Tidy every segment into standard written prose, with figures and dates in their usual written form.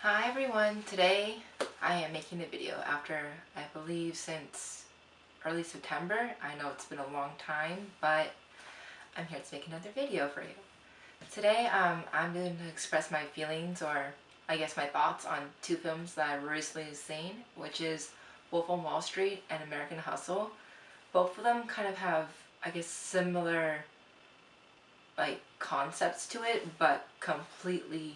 Hi everyone, today I am making a video after I believe since early September. I know it's been a long time, but I'm here to make another video for you. Today I'm going to express my feelings, or I guess my thoughts on two films that I've recently seen, which is Wolf on Wall Street and American Hustle. Both of them kind of have, I guess, similar concepts to it, but completely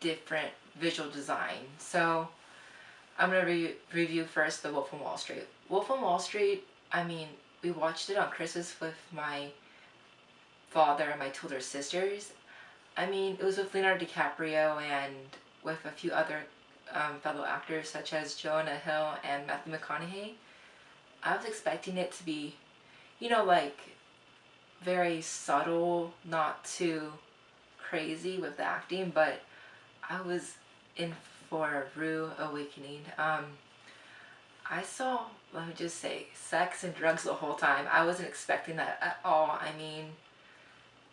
different visual design. So I'm going to review first The Wolf of Wall Street. Wolf of Wall Street, I mean, we watched it on Christmas with my father and my two older sisters. I mean, it was with Leonardo DiCaprio and with a few other fellow actors such as Jonah Hill and Matthew McConaughey. I was expecting it to be, very subtle, not too crazy with the acting, but I was in for a rude awakening. I saw, let me just say, sex and drugs the whole time. I wasn't expecting that at all. I mean,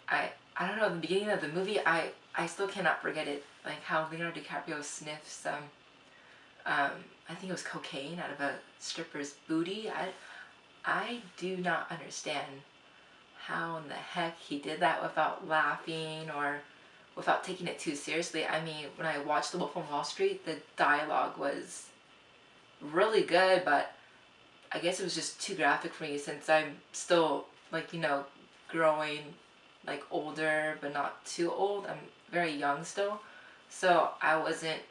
I don't know, the beginning of the movie, I still cannot forget it. Like how Leonardo DiCaprio sniffs some, I think it was cocaine out of a stripper's booty. I do not understand how in the heck he did that without laughing or without taking it too seriously. I mean, when I watched The Wolf of Wall Street, the dialogue was really good, but I guess it was just too graphic for me since I'm still growing older but not too old. I'm very young still. So I wasn't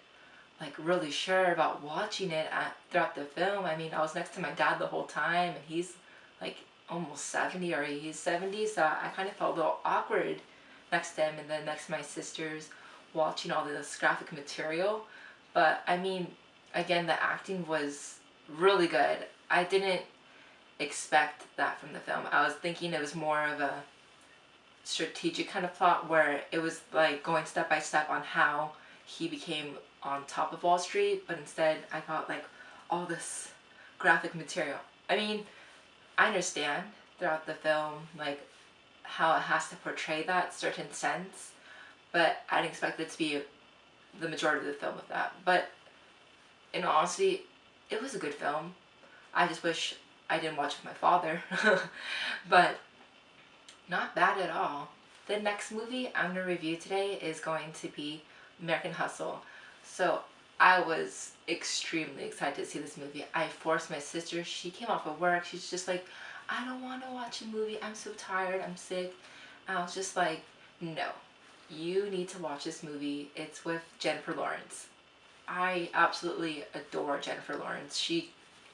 really sure about watching it throughout the film. I mean, I was next to my dad the whole time and he's like almost 70 or he's 70, so I kind of felt a little awkward next to him and then next to my sisters watching all this graphic material. But I mean, again, the acting was really good. I didn't expect that from the film. I was thinking it was more of a strategic kind of plot where it was like going step by step on how he became on top of Wall Street, but instead I got like all this graphic material. I mean, I understand throughout the film how it has to portray that certain sense, but I didn't expect it to be the majority of the film with that. But in all honesty, it was a good film. I just wish I didn't watch with my father. But not bad at all. The next movie I'm going to review today is going to be American Hustle. So I was extremely excited to see this movie. I forced my sister. She came off of work. She's just like, I don't want to watch a movie. I'm so tired. I'm sick. I was just like, no. You need to watch this movie. It's with Jennifer Lawrence. I absolutely adore Jennifer Lawrence. She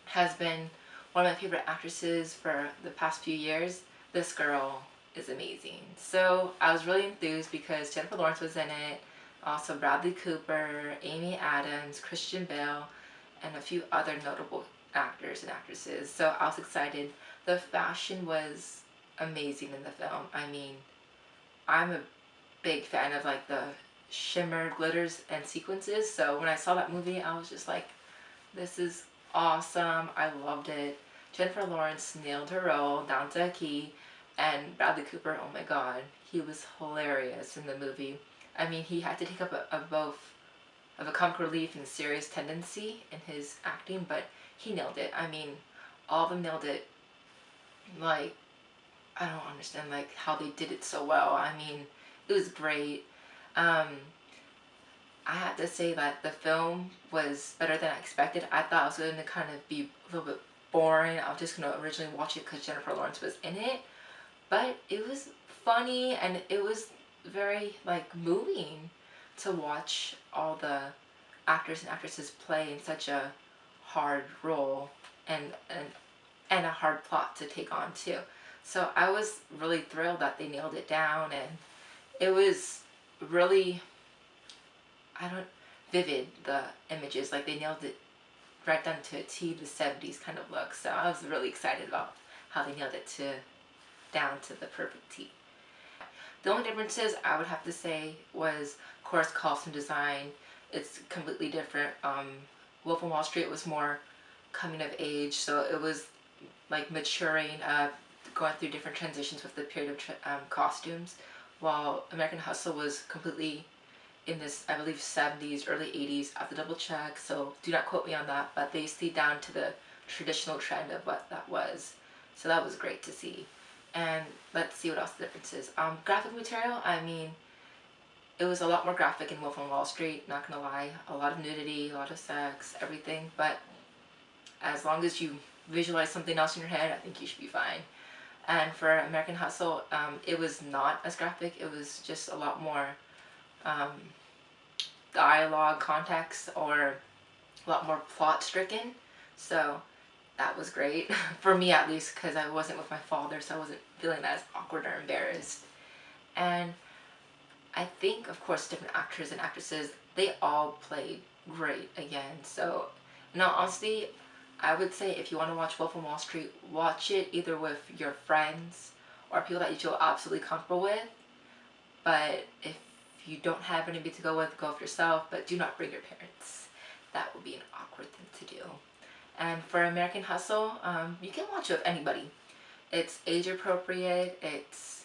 has been one of my favorite actresses for the past few years. This girl is amazing. So I was really enthused because Jennifer Lawrence was in it, also Bradley Cooper, Amy Adams, Christian Bale, and a few other notable actors and actresses. So I was excited. The fashion was amazing in the film. I mean, I'm a big fan of the shimmer, glitters, and sequences. So when I saw that movie, I was just like, this is awesome. I loved it. Jennifer Lawrence nailed her role down to a key. And Bradley Cooper, oh my god, he was hilarious in the movie. I mean, he had to take up a both of a comic relief and serious tendency in his acting, but he nailed it. I mean, all of them nailed it. Like, I don't understand how they did it so well. I mean, it was great. Um, I have to say that the film was better than I expected. I thought it was going to kind of be a little bit boring. I was just going to originally watch it because Jennifer Lawrence was in it. But it was funny and it was very moving to watch all the actors and actresses play in such a hard role and a hard plot to take on too. So I was really thrilled that they nailed it down, and it was really, I don't, vivid, the images. Like they nailed it right down to a T, the 70s kind of look. So I was really excited about how they nailed it down to the perfect T. The only differences I would have to say was, of course, costume design. It's completely different. Wolf of Wall Street was more coming of age, so it was maturing, going through different transitions with the period of costumes, while American Hustle was completely in this, I believe, 70s, early 80s. I have to double check, so do not quote me on that, but they stayed down to the traditional trend of what that was. So that was great to see. And let's see what else the difference is. Graphic material, I mean, it was a lot more graphic in Wolf on Wall Street, not gonna lie. A lot of nudity, a lot of sex, everything. But as long as you visualize something else in your head, I think you should be fine. And for American Hustle, it was not as graphic. It was just a lot more um, dialogue context, or a lot more plot stricken. So that was great for me, at least, because I wasn't with my father, so I wasn't feeling as awkward or embarrassed. And I think, of course, different actors and actresses, they all played great again. So, in all honesty, I would say if you want to watch Wolf of Wall Street, watch it either with your friends or people that you feel absolutely comfortable with. But if you don't have anybody to go with yourself, but do not bring your parents. That would be an awkward thing to do. And for American Hustle, you can watch it with anybody. It's age appropriate. It's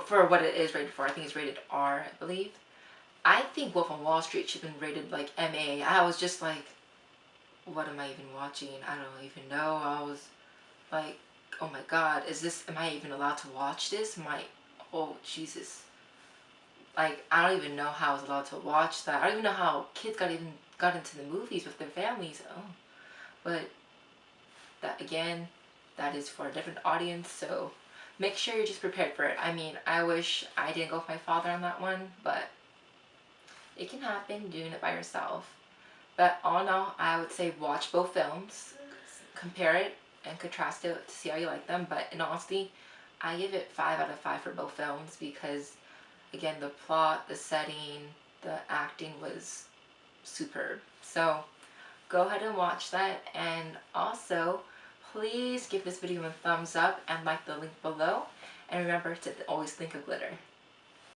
for what it is rated for. I think it's rated R, I believe. I think Wolf on Wall Street should have been rated like MA. I was just like, what am I even watching? I don't even know. I was like, oh my god, am I even allowed to watch this? Oh Jesus. Like, I don't even know how I was allowed to watch that. I don't even know how kids got into the movies with their families. Oh, but that again, that is for a different audience, so make sure you're just prepared for it. I mean, I wish I didn't go with my father on that one, but it can happen doing it by yourself. But all in all, I would say watch both films, compare it and contrast it to see how you like them. But in honesty, I give it 5 out of 5 for both films because, again, the plot, the setting, the acting was superb. So go ahead and watch that, and also please give this video a thumbs up and like the link below, and remember to always think of glitter.